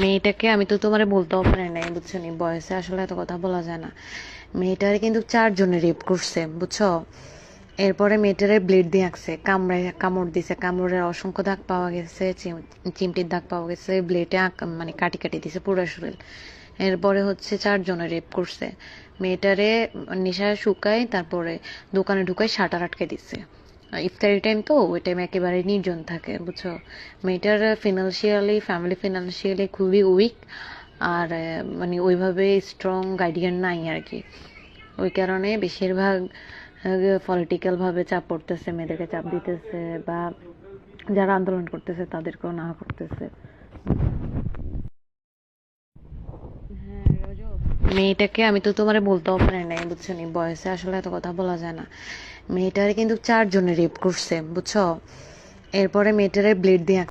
মেয়েটাকে আমি তো তোমারে বলতেও পারি নাই, বুঝছো নি, বয়সে আসলে এত কথা বলা যায় না। মেয়েটারে কিন্তু 4 জনে রেপ করছে, বুঝছো। এরপরে মেয়েটারে ব্লেড দিয়ে আঁকছে, কামড় দিছে, কামড়ের অসংখ্য দাগ পাওয়া গেছে, চিমটির দাগ পাওয়া গেছে, ব্লেডে মানে কাটি কাটি দিছে পুরো শরীর। এরপরে হচ্ছে 4 জনে রেপ করছে। মেয়েটারে নেশায় শুকায়, তারপরে দোকানে ঢুকায় শাটার আটকে দিছে। ইফতারি টাইম তো, ওই টাইম একেবারে নির্জন থাকে, বুঝছো। মেয়েটার ফ্যামিলি ফিনান্সিয়ালি খুবই উইক। আর মানে ওইভাবে স্ট্রং গার্ডিয়ান নাই আর কি। ওই কারণে বেশিরভাগ পলিটিক্যাল ভাবে চাপ পড়তেছে, মেয়েদেরকে চাপ দিতেছে, বা যারা আন্দোলন করতেছে তাদেরকেও না করতেছে। হ্যাঁ, রজব, মেয়েটাকে আমি তো তোমারে বলতেও পারি নাই, বুঝছো নি, বয়সে আসলে এত কথা বলা যায় না। মেয়েটারে কিন্তু 4 জনে রেপ করছে, বুঝছো। এরপরে মেয়েটারে ব্লেড দিয়ে